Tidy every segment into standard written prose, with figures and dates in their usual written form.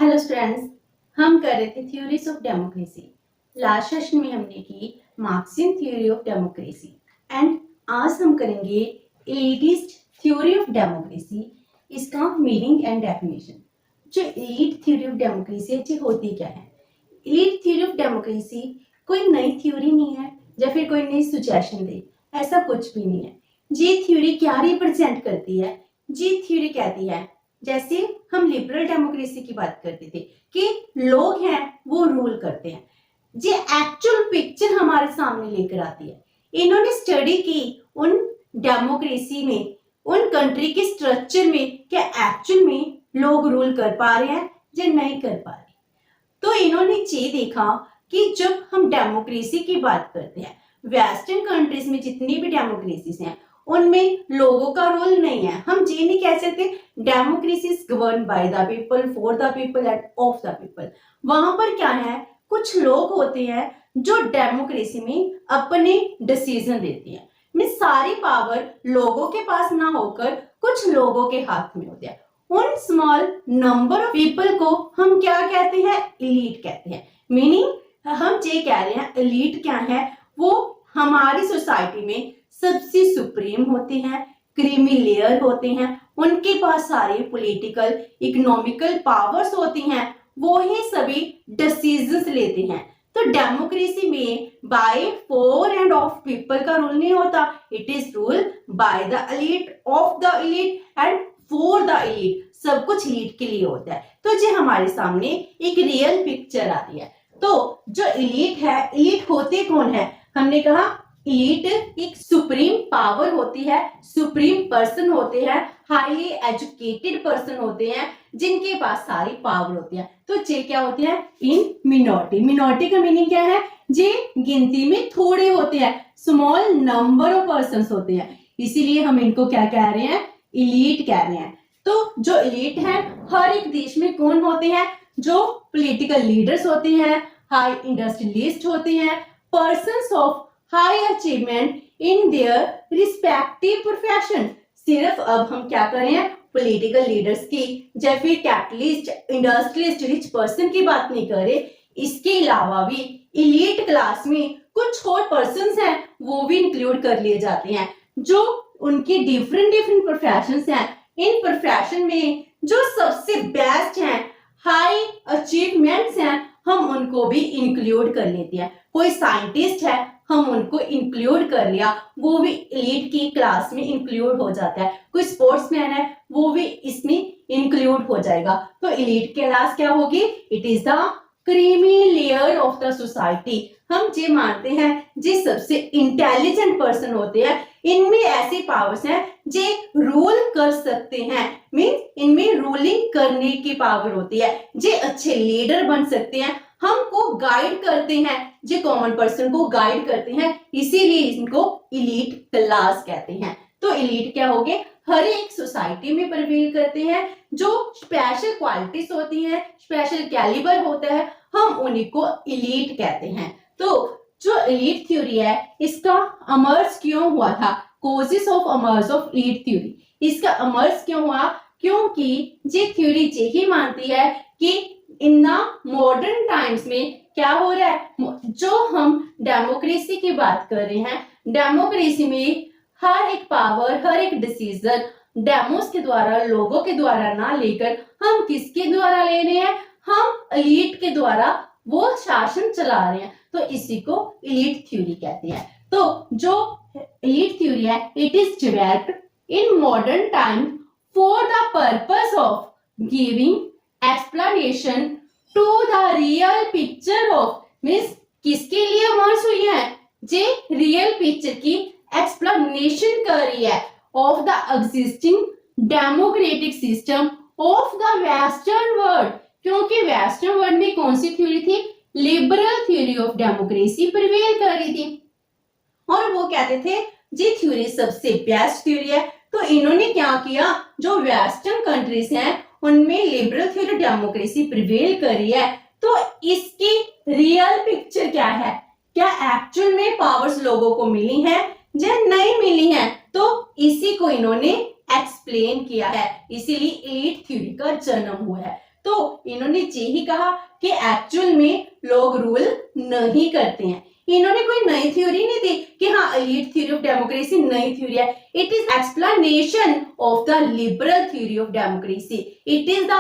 Hello students, हम कर रहे थे theories of democracy. Last session में हमने की Marxian theory of democracy and आज हम करेंगे एलिटिस्ट थ्योरी ऑफ डेमोक्रेसी, इसका मीनिंग एंड डेफिनेशन। जो एलिट थ्योरी ऑफ डेमोक्रेसी है होती क्या है? एलिट थ्योरी ऑफ डेमोक्रेसी कोई नई थ्योरी नहीं है या फिर कोई नई सुजेशन दे, ऐसा कुछ भी नहीं है। ये थ्योरी क्या रिप्रेजेंट करती है? ये थ्योरी कहती है, जैसे हम लिबरल डेमोक्रेसी की बात करते थे कि लोग हैं वो रूल करते हैं, ये एक्चुअल पिक्चर हमारे सामने लेकर आती है। इन्होंने स्टडी की उन डेमोक्रेसी में, उन कंट्री के स्ट्रक्चर में क्या एक्चुअल में लोग रूल कर पा रहे हैं या नहीं कर पा रहे। तो इन्होंने ये देखा कि जब हम डेमोक्रेसी की बात करते हैं, वेस्टर्न कंट्रीज में जितनी भी डेमोक्रेसीज हैं उनमें लोगों का रोल नहीं है। हम ये नहीं कह सकते democracy is govern by the people, for the people end of the people. वहां पर क्या है, कुछ लोग होते हैं जो डेमोक्रेसी में अपने डिसीजन लेते हैं। में सारी पावर लोगों के पास ना होकर कुछ लोगों के हाथ में होती है। उन स्मॉल नंबर ऑफ पीपल को हम क्या कहते हैं? एलीट कहते हैं। मीनिंग हम ये कह रहे हैं एलीट क्या है, वो हमारी सोसाइटी में सबसे सुप्रीम होते हैं, क्रीमी लेयर होते हैं, उनके पास सारे पॉलिटिकल इकोनॉमिकल पावर्स होती हैं, वो ही सभी डिसीजंस लेते हैं। तो डेमोक्रेसी में by for and of people का रूल नहीं होता, it is rule by the elite, of the elite and for the elite. सब कुछ एलीट के लिए होता है। तो ये हमारे सामने एक रियल पिक्चर आ रही है। तो जो एलीट है, एलीट होते कौन है? हमने कहा एलीट एक सुप्रीम पावर होती है, सुप्रीम पर्सन होते हैं, हाईली एजुकेटेड पर्सन होते हैं, जिनके पास सारी पावर होती है। तो ये क्या होते हैं? इन मिनॉरिटी। मिनॉरिटी का मीनिंग क्या है? ये गिनती में थोड़े होते हैं, स्मॉल नंबर ऑफ पर्सन होते हैं, इसीलिए हम इनको क्या कह रहे हैं? एलीट कह रहे हैं। तो जो एलीट है हर एक देश में कौन होते हैं? जो पॉलिटिकल लीडर्स होते हैं, हाई इंडस्ट्रियलिस्ट होते हैं, persons of high achievement in their respective profession. सिर्फ अब हम क्या कर रहे हैं? पॉलिटिकल लीडर्स की या फिर कैपिटलिस्ट, इंडस्ट्रियलिस्ट, रिच पर्सन की बात नहीं कर रहे। इसके अलावा भी एलीट क्लास में कुछ और पर्सन्स हैं, वो भी इंक्लूड कर लिए जाते हैं, जो उनके डिफरेंट डिफरेंट प्रोफेशंस हैं। इन प्रोफेशन में जो सबसे बेस्ट हैं, हाई अचीवमेंट्स हैं, हम उनको भी इंक्लूड कर लेते हैं। कोई साइंटिस्ट है, हम उनको इंक्लूड कर लिया, वो भी एलीट की क्लास में इंक्लूड हो जाता है। कोई स्पोर्ट्समैन है, वो भी इसमें इंक्लूड हो जाएगा। तो एलीट क्लास क्या होगी? It is the creamy layer of the society. हम ये मानते हैं जे सबसे इंटेलिजेंट पर्सन होते हैं, इनमें ऐसी पावर्स हैं जे रूल कर सकते हैं। मीन्स इनमें रूलिंग करने की पावर होती है, जे अच्छे लीडर बन सकते हैं, हमको गाइड करते हैं, जो कॉमन पर्सन को गाइड करते हैं, इसीलिए इनको एलीट क्लास कहते हैं। तो एलीट क्या हो गए? हर एक सोसाइटी में प्रिवेल करते हैं, जो स्पेशल क्वालिटीज होती हैं, स्पेशल कैलिबर होता है, हम उन्हीं को एलीट कहते हैं। तो जो एलीट थ्योरी है, इसका अमर्स क्यों हुआ था? Causes of अमर्स of elite theory. इसका अमर्स क्यों हुआ? क्योंकि ये थ्योरी यही मानती है कि इन द मॉडर्न टाइम्स में क्या हो रहा है, जो हम डेमोक्रेसी की बात कर रहे हैं, डेमोक्रेसी में हर एक पावर, हर एक डिसीजन डेमोस के द्वारा, लोगों के द्वारा ना लेकर हम किसके द्वारा ले रहे हैं? हम एलीट के द्वारा वो शासन चला रहे हैं। तो इसी को एलीट थ्योरी कहते हैं। तो जो एलीट थ्योरी है, it is developed in modern time for the purpose of giving explanation to the real picture of. Means किसके लिए वर्स हुई है? जे रियल पिक्चर की एक्सप्लेनेशन कर रही है of the existing democratic system of the western world. क्योंकि वेस्टर्न वर्ल्ड में कौन सी थ्योरी थी? Liberal theory of democracy prevail कर रही थी, और वो कहते थे ये थ्योरी सबसे बेस्ट थ्योरी है। तो इन्होंने क्या किया? जो वेस्टर्न कंट्रीज हैं उनमें लिबरल थ्योरी डेमोक्रेसी प्रिवेल करी है, तो इसकी रियल पिक्चर क्या है? क्या एक्चुअल में पावर्स लोगों को मिली हैं या नहीं मिली हैं? तो इसी को इन्होंने एक्सप्लेन किया है, इसीलिए एलीट थ्योरी का जन्म हुआ है। तो इन्होंने यही कहा कि एक्चुअल में लोग रूल नहीं करते हैं। इन्होंने कोई नई थ्योरी नहीं दी कि हाँ एलीट थ्योरी ऑफ डेमोक्रेसी नई थ्योरी है। It is explanation of the liberal theory of democracy. It is the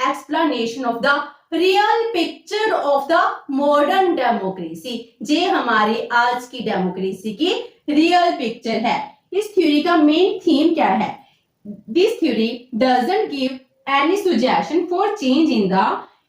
explanation of the real picture of the modern democracy. जे हमारी आज की डेमोक्रेसी की रियल पिक्चर है। इस थ्योरी का मेन थीम क्या है? This theory doesn't give any suggestion for change in the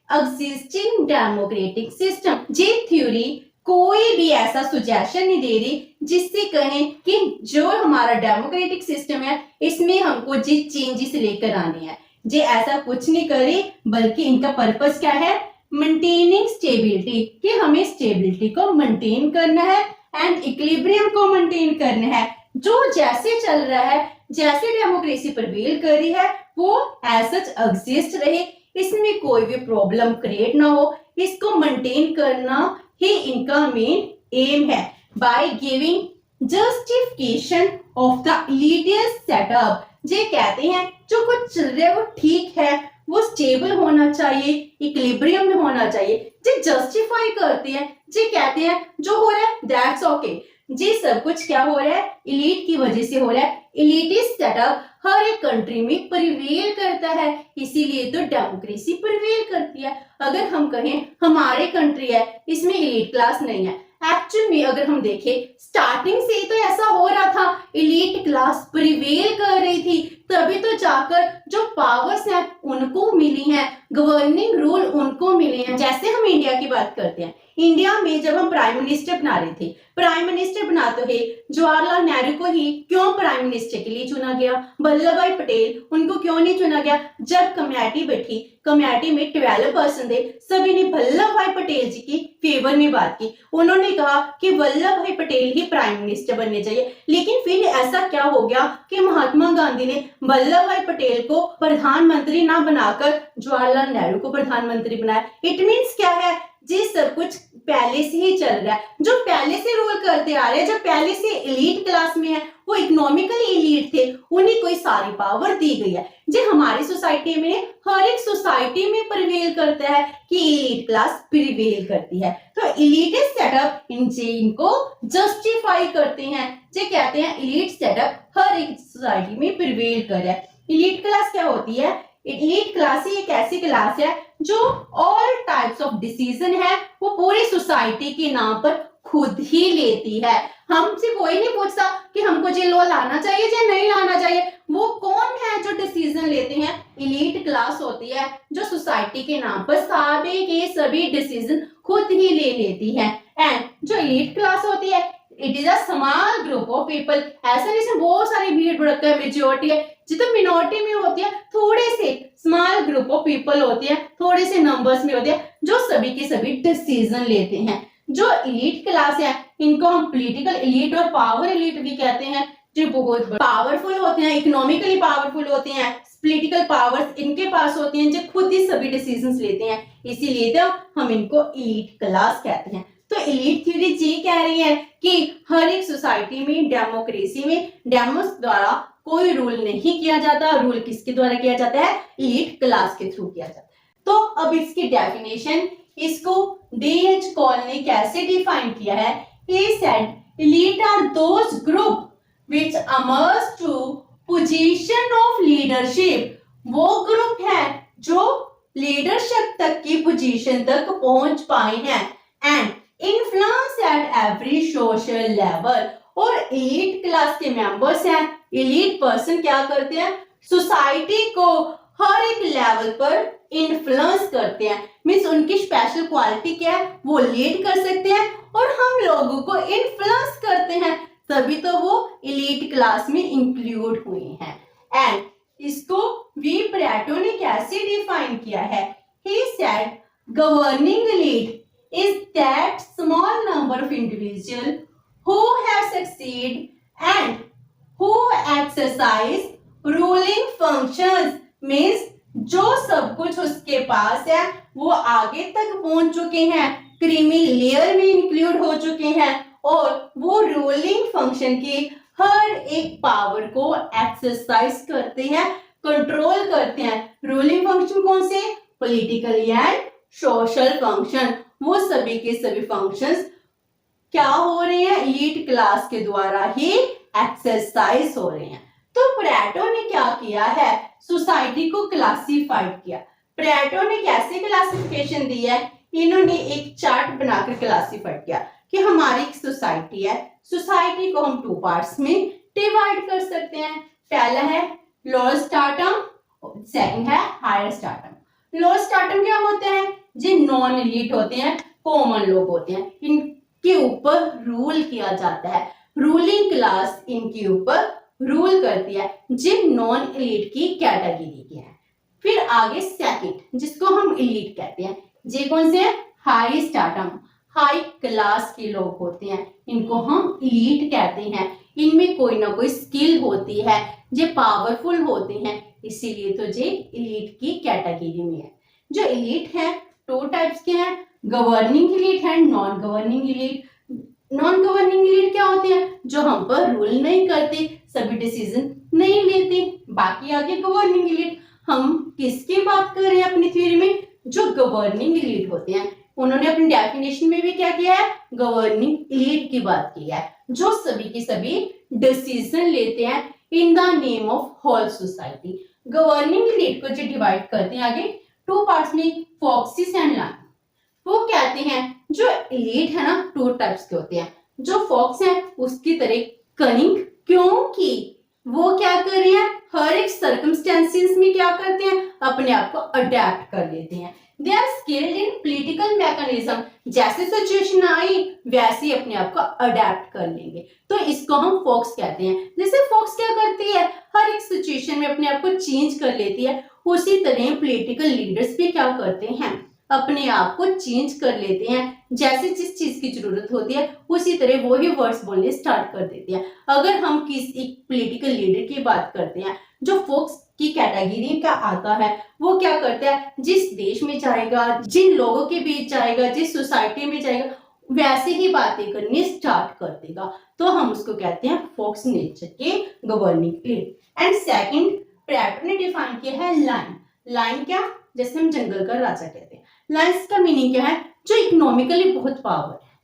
existing democratic system. ये थ्योरी कोई भी ऐसा सुजेशन नहीं दे रही जिससे कहें कि जो हमारा डेमोक्रेटिक सिस्टम है इसमें हमको जी चेंजेस लेकर आने हैं। जे ऐसा कुछ नहीं करे, बल्कि इनका पर्पस क्या है? मेंटेनिंग स्टेबिलिटी, कि हमें स्टेबिलिटी को मेंटेन करना है एंड इक्विलिब्रियम को मेंटेन करना है। जो जैसे चल रहा है, जैसे डेमोक्रेसी प्रिवेल कर रही है, वो एज सच एग्जिस्ट रहे, इसमें कोई भी प्रॉब्लम क्रिएट ना हो, इसको मेंटेन करना ही इनका मेन एम है। By giving justification of the elitist setup, जे कहते हैं जो कुछ चल रहा है वो ठीक है, वो स्टेबल होना चाहिए, इक्विलिब्रियम में होना चाहिए। जे जस्टिफाई करते हैं, जे कहते हैं जो हो रहा है दैट्स ओके, जी सब कुछ क्या हो रहा है? इलीट की वजह से हो रहा है। इलीटिस्ट सेटअप हर एक कंट्री में प्रिवेल करता है, इसीलिए तो डेमोक्रेसी प्रिवेल करती है। अगर हम कहें हमारे कंट्री है इसमें इलीट क्लास नहीं है, एक्चुअल में अगर हम देखें स्टार्टिंग से ही तो ऐसा हो रहा था, इलीट क्लास प्रिवेल कर रही थी, तभी तो जाकर जो पावर्स हैं उनको मिली हैं, गवर्निंग रूल उनको मिले हैं। जैसे हम इंडिया की बात करते हैं, इंडिया में जब हम प्राइम मिनिस्टर बना रहे थे, प्राइम मिनिस्टर बनाते हुए जवाहरलाल नेहरू को ही क्यों प्राइम मिनिस्टर के लिए चुना गया? वल्लभ भाई पटेल उनको क्यों नहीं चुना गया? जब कमेटी बैठी, कमेटी में 12% थे, सभी ने वल्लभ भाई पटेल जी की फेवर में बात की। उन्होंने कहा कि वल्लभ भाई पटेल ही प्राइम मिनिस्टर बनने चाहिए। लेकिन फिर ऐसा क्या हो गया कि महात्मा गांधी ने वल्लभ भाई पटेल को प्रधानमंत्री ना बनाकर जवाहरलाल नेहरू को प्रधानमंत्री बनाया। इट मीन्स क्या है? जी सब कुछ पहले से ही चल रहा है, जो पहले से रूल करते आ रहे हैं, जो पहले से एलीट क्लास में है, वो इकोनॉमिकली एलीट थे, उन्हें कोई सारी पावर दी गई है। जो हमारी सोसाइटी में, हर एक सोसाइटी में प्रिवेल करता है कि एलीट क्लास प्रिवेल करती है। तो एलीटिस्ट सेटअप इनको जस्टिफाई करते हैं, जो कहते हैं एलीट सेटअप हर एक सोसाइटी में प्रिवेल कर रहा है। एलीट क्लास क्या होती है? एलीट क्लास ही एक ऐसी क्लास है जो ऑल टाइप्स ऑफ डिसीजन है वो पूरी सोसाइटी के नाम पर खुद ही लेती है। हमसे कोई नहीं पूछता कि हमको ये लॉ लाना चाहिए या नहीं लाना चाहिए। वो कौन है जो डिसीजन लेते हैं? एलीट क्लास होती है जो सोसाइटी के नाम पर सारे के सभी डिसीजन खुद ही ले लेती है। एंड जो एलीट क्लास होती है, it is a small group of people. ऐसा नहीं इसमें बहुत सारी भीड़ भड़का है, मेजोरिटी है, जितना मिनोरिटी में होती है, थोड़े से स्मॉल ग्रुप ऑफ पीपल होते हैं, थोड़े से नंबर्स में होते हैं, जो सभी के सभी डिसीजन लेते हैं। जो एलीट क्लास है इनको हम पॉलिटिकल एलीट और पावर एलीट भी कहते हैं, जो बहुत पावरफुल होते हैं, इकोनॉमिकली पावरफुल होते हैं, पॉलिटिकल पावर्स इनके पास होते हैं, जो खुद ही सभी डिसीजंस लेते हैं, इसीलिए तो हम इनको एलीट क्लास कहते हैं। तो एलीट थ्योरी ये कह रही है कि हर एक सोसाइटी में, डेमोक्रेसी में, डेमोस द्वारा कोई रूल नहीं किया जाता। रूल किसके द्वारा किया जाता है? एलीट क्लास के थ्रू किया जाता है। तो अब इसकी डेफिनेशन, इसको D.H. कॉल ने कैसे डिफाइन किया है? He said, elite are those group which emerge to position of leadership। वो ग्रुप है जो लीडरशिप तक की पोजीशन तक पहुंच पाए हैं। And influence at every social level. और एलीट क्लास के मेंबर्स हैं, एलीट पर्सन क्या करते हैं? सोसाइटी को हर एक लेवल पर इन्फ्लुएंस करते हैं। मीन्स उनकी स्पेशल क्वालिटी क्या है? वो लीड कर सकते हैं और हम लोगों को इन्फ्लुएंस करते हैं, तभी तो वो एलीट क्लास में इंक्लूड हुए हैं। एंड इसको वी प्लेटो ने कैसे डिफाइन किया है? He said governing elite is that small number of individuals who have succeed and who exercise ruling functions। means जो सब कुछ उसके पास है वो आगे तक पहुंच चुके हैं, क्रीमी लेयर में इंक्लूड हो चुके हैं और वो रूलिंग फंक्शन की हर एक पावर को एक्सरसाइज करते हैं, कंट्रोल करते हैं। रूलिंग फंक्शन कौन से? पॉलिटिकली एंड सोशल फंक्शन, वो सभी के सभी फंक्शंस क्या हो रहे हैं, एलीट क्लास के द्वारा ही एक्सरसाइज हो रहे हैं। तो प्लेटो ने क्या किया है, सोसाइटी को क्लासिफाइड किया। प्लेटो ने कैसे क्लासिफिकेशन दी है, इन्होंने एक चार्ट बनाकर क्लासिफाइड किया कि हमारी एक सोसाइटी है, सोसाइटी को हम 2 पार्ट्स में डिवाइड कर सकते हैं। पहला है लोअर स्ट्राटम, सेकंड है हायर स्ट्राटम। लोअर स्ट्राटम क्या होते हैं, जो नॉन एलीट होते हैं, कॉमन लोग होते हैं, इनके ऊपर रूल किया जाता है, रूलिंग क्लास इनके ऊपर रूल करती है, जिन नॉन एलीट की कैटेगरी के हैं। फिर आगे सेकंड, जिसको हम एलीट कहते हैं, ये कौन से हैं, हाई स्ट्राटम, हाई क्लास के लोग होते हैं, इनको हम एलीट कहते हैं। इनमें कोई ना कोई स्किल होती है, ये पावरफुल होते हैं, इसीलिए तो ये एलीट की कैटेगरी में है। जो एलीट है 2 टाइप्स के हैं, गवर्निंग एलीट है, non governing elite. Non governing elite क्या होते हैं, जो हम पर रूल नहीं करते, सभी डिसीजन नहीं लेते। बाकी आगे गवर्निंग एलीट, हम किसकी बात कर रहे हैं अपनी थ्योरी में, जो गवर्निंग एलीट होते हैं। उन्होंने अपनी डेफिनेशन में भी क्या किया है, गवर्निंग एलीट की बात की है, जो सभी की सभी डिसीजन लेते हैं in the name of whole society. Governing elite को जो डिवाइड करते हैं आगे 2 पार्ट्स में, फॉक्सिस एंड लायन। वो कहते हैं जो एलीट है ना 2 टाइप्स के होते हैं, जो फॉक्स है उसकी तरह कनिंग, क्योंकि वो क्या कर रहे हैं, हर एक सर्कमस्टेंसेस में क्या करते हैं, अपने आप को अडेप्ट कर लेते हैं। They are skilled in political mechanism, जैसे सिचुएशन आई वैसे ही अपने आप को अडेप्ट कर लेंगे, तो इसको हम फॉक्स कहते हैं। जैसे फॉक्स क्या करती है, हर एक सिचुएशन में अपने आप को चेंज कर लेती है, उसी तरह पॉलिटिकल लीडर्स भी क्या करते हैं, अपने आप को चेंज कर लेते हैं, जैसे जिस चीज की जरूरत होती है उसी तरह वो ही वर्ड्स बोलने स्टार्ट कर देते हैं। अगर हम किसी एक पॉलिटिकल लीडर की बात करते हैं जो फोक्स की कैटेगरी का आता है, वो क्या करता है, जिस देश में जाएगा, जिन लोगों के बीच जाएगा, जिस सोसाइटी में जाएगा, वैसे ही बातें करनी स्टार्ट कर देगा, तो हम उसको कहते हैं फोक्स नेचर के गवर्निंग एलीट। एंड सेकंड, प्लेटो ने डिफाइन किया है लाइन। लाइन क्या, जैसे हम जंगल का राजा कहते हैं। लाइन्स का मीनिंग क्या है, जो इकोनॉमिकली बहुत पावर है,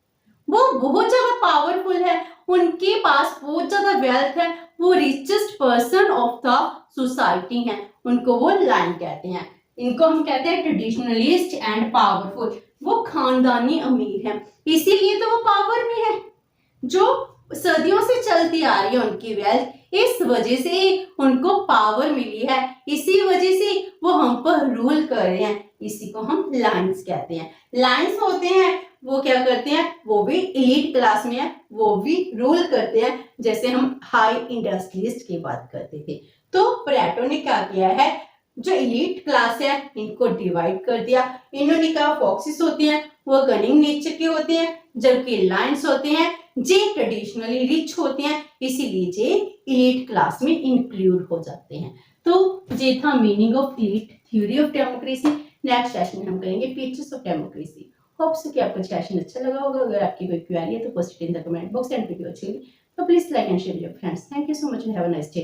वो बहुत ज्यादा पावरफुल है, उनके पास बहुत ज्यादा वेल्थ है, वो richest person of the society है, उनको वो लाइन कहते हैं। इनको हम कहते हैं ट्रेडिशनलिस्ट एंड पावरफुल, वो खानदानी अमीर है, इसीलिए तो वो पावर में है, जो सदियों से चलती आ रही है उनकी वेल्थ, इस वजह से उनको पावर मिली है, इसी वजह से वो हम पर रूल कर रहे हैं, इसी को हम लाइन्स कहते हैं। लाइन्स होते हैं वो क्या करते हैं, वो भी एलीट क्लास में है, वो भी रूल करते हैं, जैसे हम हाई इंडस्ट्रियलिस्ट की बात करते थे। तो प्लेटो ने क्या किया है, जो एलीट क्लास है इनको डिवाइड कर दिया। इन्होंने कहा फॉक्सिस होते हैं वो कनिंग नेचर के होते हैं, जबकि लायंस होते हैं जे ट्रेडिशनली रिच होते हैं, इसीलिए जे एलीट क्लास में इंक्लूड हो जाते हैं। तो ये था meaning of elite theory of democracy. Next session में हम करेंगे features of democracy. Hope so कि आपको सेशन अच्छा लगा होगा। अगर आपकी कोई क्वेरी है तो post it in the comment box and video अच्छी लगी तो please like and share with your friends. Thank you so much and have a nice day.